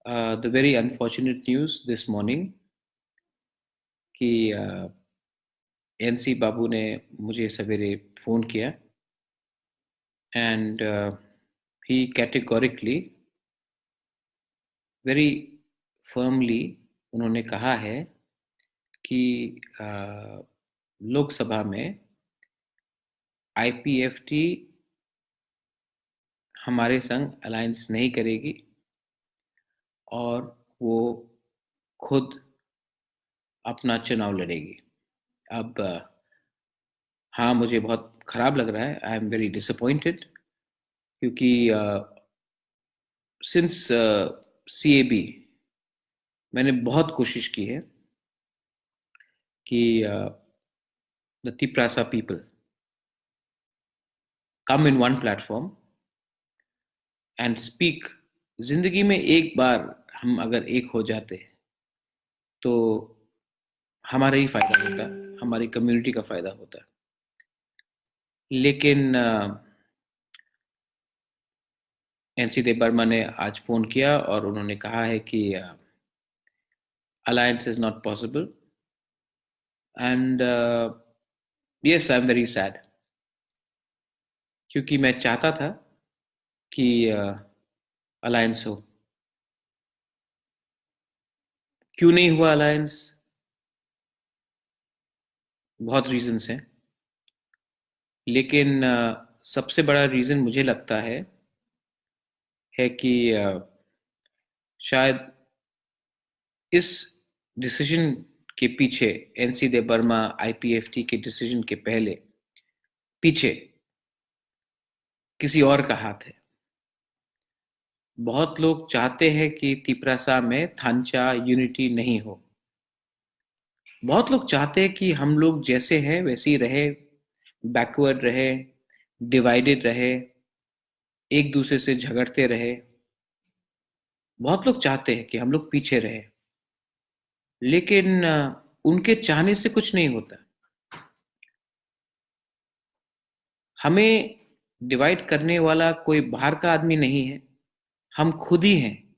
The very unfortunate news this morning कि NC बाबू ने मुझे सवेरे फ़ोन किया and he categorically very firmly उन्होंने कहा है कि लोकसभा में आईपीएफटी हमारे संग अलायंस नहीं करेगी और वो खुद अपना चुनाव लड़ेगी। अब हाँ, मुझे बहुत ख़राब लग रहा है। आई एम वेरी डिसअपॉइंटेड क्योंकि सिंस सीएबी मैंने बहुत कोशिश की है कि the Tiprasa people come in one platform and speak. जिंदगी में एक बार हम अगर एक हो जाते तो हमारा ही फायदा होता, हमारी कम्युनिटी का फायदा होता। लेकिन एनसी देव वर्मा ने आज फ़ोन किया और उन्होंने कहा है कि alliance is not possible and yes, I am very sad क्योंकि मैं चाहता था कि अलायंस हो। क्यों नहीं हुआ अलायंस? बहुत रीजंस हैं, लेकिन सबसे बड़ा रीज़न मुझे लगता है कि शायद इस डिसीजन के पीछे, एनसी देव वर्मा आईपीएफटी के डिसीजन के पहले पीछे किसी और का हाथ है। बहुत लोग चाहते हैं कि तिपरासा में थांचा यूनिटी नहीं हो। बहुत लोग चाहते हैं कि हम लोग जैसे हैं वैसे ही रहे, बैकवर्ड रहे, डिवाइडेड रहे, एक दूसरे से झगड़ते रहे। बहुत लोग चाहते हैं कि हम लोग पीछे रहे, लेकिन उनके चाहने से कुछ नहीं होता। हमें डिवाइड करने वाला कोई बाहर का आदमी नहीं है, हम खुद ही हैं।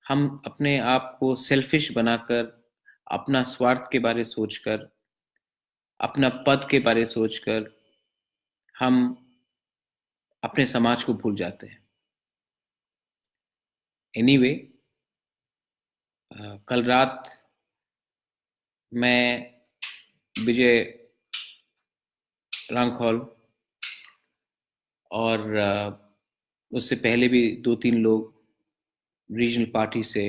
हम अपने आप को सेल्फिश बनाकर, अपना स्वार्थ के बारे सोचकर, अपना पद के बारे सोचकर हम अपने समाज को भूल जाते हैं। एनीवे, कल रात मैं विजय रांखौल और उससे पहले भी दो तीन लोग रीजनल पार्टी से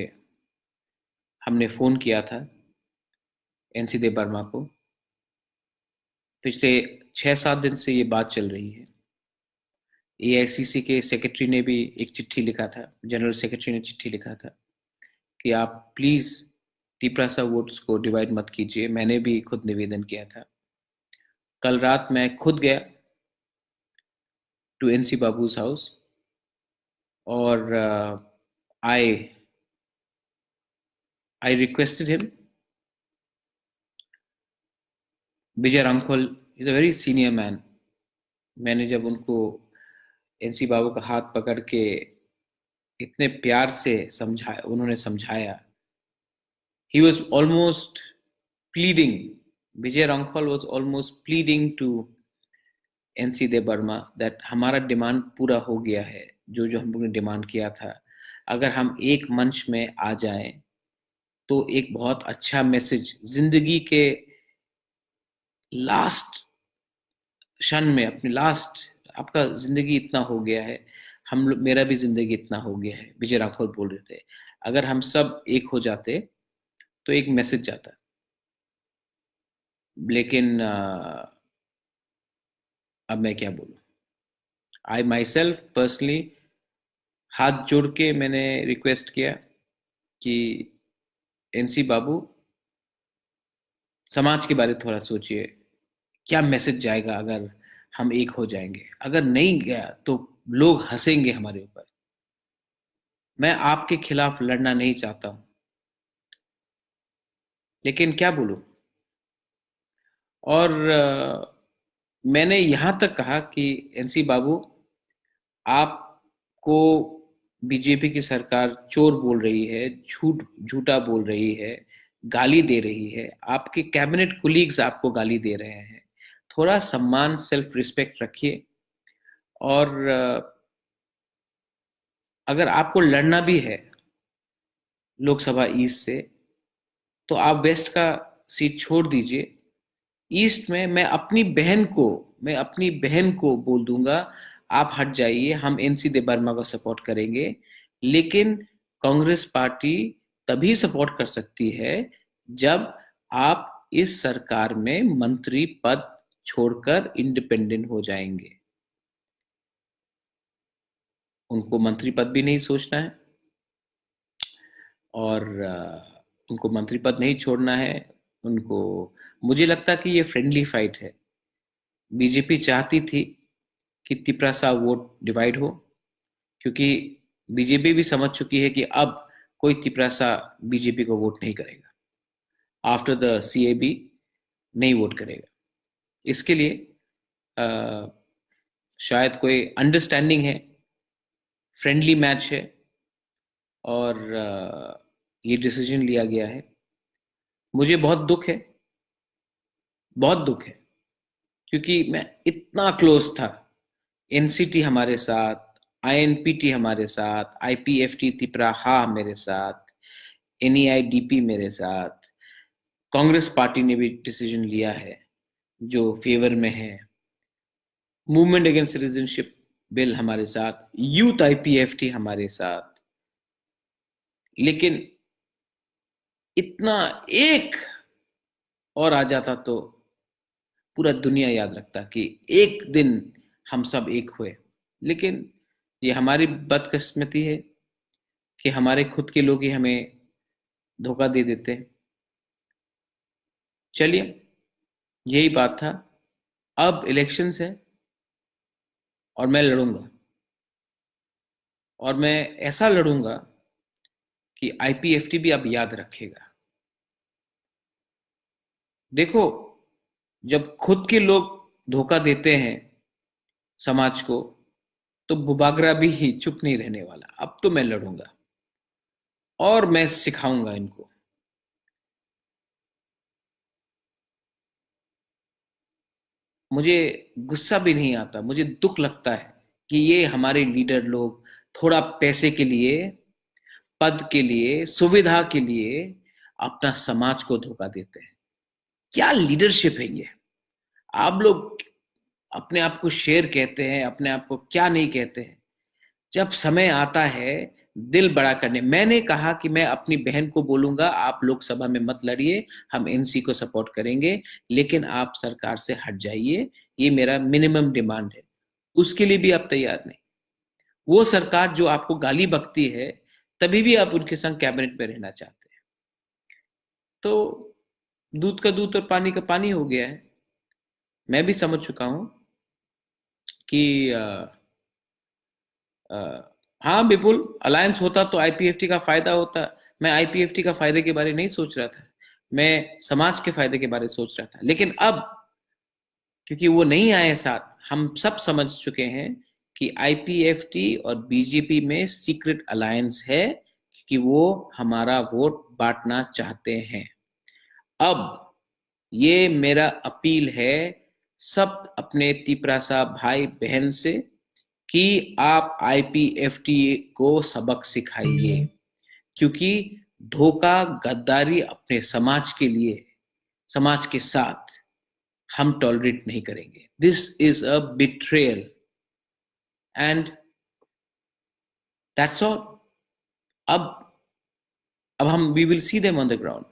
हमने फ़ोन किया था एनसी देव वर्मा को। पिछले 6-7 दिन से ये बात चल रही है। एआईसीसी के सेक्रेटरी ने भी एक चिट्ठी लिखा था, जनरल सेक्रेटरी ने चिट्ठी लिखा था कि आप प्लीज़ तिपरासा वोट्स को डिवाइड मत कीजिए। मैंने भी खुद निवेदन किया था। कल रात मैं खुद गया टू एनसी बाबूज हाउस और I I requested him. Vijay Rankhol is a very senior man. मैंने जब उनको एनसी बाबू का हाथ पकड़ के इतने प्यार से समझाया, उन्होंने समझाया, he was almost pleading, Vijay Ramphal was almost pleading to N C Dev Varma that हमारा डिमांड पूरा हो गया है, जो जो हम लोगों ने डिमांड किया था। अगर हम एक मंच में आ जाएं तो एक बहुत अच्छा मैसेज जिंदगी के लास्ट क्षण में, अपने लास्ट, आपका जिंदगी इतना हो गया है, हम लोग, मेरा भी जिंदगी इतना हो गया है, विजय राघव बोल रहे थे। अगर हम सब एक हो जाते तो एक मैसेज जाता। लेकिन अब मैं क्या बोलूं। आई माई सेल्फ पर्सनली हाथ जोड़ के मैंने रिक्वेस्ट किया कि एनसी बाबू, समाज के बारे में थोड़ा सोचिए। क्या मैसेज जाएगा अगर हम एक हो जाएंगे? अगर नहीं गया तो लोग हंसेंगे हमारे ऊपर। मैं आपके खिलाफ लड़ना नहीं चाहता हूं, लेकिन क्या बोलूं। और मैंने यहां तक कहा कि एनसी बाबू, आपको बीजेपी की सरकार चोर बोल रही है, झूठा बोल रही है, गाली दे रही है, आपके कैबिनेट कुलीग्स आपको गाली दे रहे हैं, थोड़ा सम्मान, सेल्फ रिस्पेक्ट रखिए। और अगर आपको लड़ना भी है लोकसभा ईस्ट से, तो आप वेस्ट का सीट छोड़ दीजिए। ईस्ट में मैं अपनी बहन को बोल दूंगा, आप हट जाइए, हम एनसी दे बर्मा को सपोर्ट करेंगे। लेकिन कांग्रेस पार्टी तभी सपोर्ट कर सकती है जब आप इस सरकार में मंत्री पद छोड़कर इंडिपेंडेंट हो जाएंगे। उनको मंत्री पद भी नहीं सोचना है, और उनको मंत्री पद नहीं छोड़ना है उनको। मुझे लगता कि ये फ्रेंडली फाइट है। बीजेपी चाहती थी कि तिपरासा वोट डिवाइड हो, क्योंकि बीजेपी भी समझ चुकी है कि अब कोई तिपरासा बीजेपी को वोट नहीं करेगा, आफ्टर द सीएबी नहीं वोट करेगा। इसके लिए अ, शायद कोई अंडरस्टैंडिंग है, फ्रेंडली मैच है, और ये डिसीजन लिया गया है। मुझे बहुत दुख है, बहुत दुख है, क्योंकि मैं इतना क्लोज था। एनसीटी हमारे साथ, आईएनपीटी हमारे साथ, आईपीएफटी तिपरा हा मेरे साथ, एनईआईडीपी मेरे साथ। कांग्रेस पार्टी ने भी डिसीजन लिया है जो फेवर में है। मूवमेंट अगेंस्ट सिटीजनशिप बिल हमारे साथ, यूथ आईपीएफटी हमारे साथ। लेकिन इतना एक और आ जाता तो पूरा दुनिया याद रखता कि एक दिन हम सब एक हुए। लेकिन ये हमारी बदकिस्मती है कि हमारे खुद के लोग ही हमें धोखा दे देते हैं। चलिए, यही बात था। अब इलेक्शंस है और मैं लड़ूंगा, और मैं ऐसा लड़ूंगा कि आईपीएफटी भी अब याद रखेगा। देखो, जब खुद के लोग धोखा देते हैं समाज को, तो बुबागरा भी चुप नहीं रहने वाला। अब तो मैं लड़ूंगा और मैं सिखाऊंगा इनको। मुझे गुस्सा भी नहीं आता, मुझे दुख लगता है कि ये हमारे लीडर लोग थोड़ा पैसे के लिए, पद के लिए, सुविधा के लिए अपना समाज को धोखा देते हैं। क्या लीडरशिप है ये? आप लोग अपने आप को शेर कहते हैं, अपने आप को क्या नहीं कहते हैं। जब समय आता है दिल बड़ा करने, मैंने कहा कि मैं अपनी बहन को बोलूंगा आप लोकसभा में मत लड़िए, हम एनसी को सपोर्ट करेंगे, लेकिन आप सरकार से हट जाइए। ये मेरा मिनिमम डिमांड है। उसके लिए भी आप तैयार नहीं। वो सरकार जो आपको गाली बकती है, तभी भी आप उनके संग कैबिनेट में रहना चाहते हैं। तो दूध का दूध और पानी का पानी हो गया है। मैं भी समझ चुका हूं कि अ, हाँ विपुल, अलायंस होता तो आईपीएफटी का फायदा होता। मैं आईपीएफटी का फायदे के बारे नहीं सोच रहा था, मैं समाज के फायदे के बारे सोच रहा था। लेकिन अब क्योंकि वो नहीं आए साथ, हम सब समझ चुके हैं कि आईपीएफटी और बीजेपी में सीक्रेट अलायंस है, क्योंकि वो हमारा वोट बांटना चाहते हैं। अब ये मेरा अपील है सब अपने तिपरासा भाई बहन से कि आप आईपीएफटी को सबक सिखाइए, क्योंकि धोखा, गद्दारी अपने समाज के लिए, समाज के साथ हम टॉलरेट नहीं करेंगे। This is a betrayal, and that's all. अब अब हम we will see them on the ground.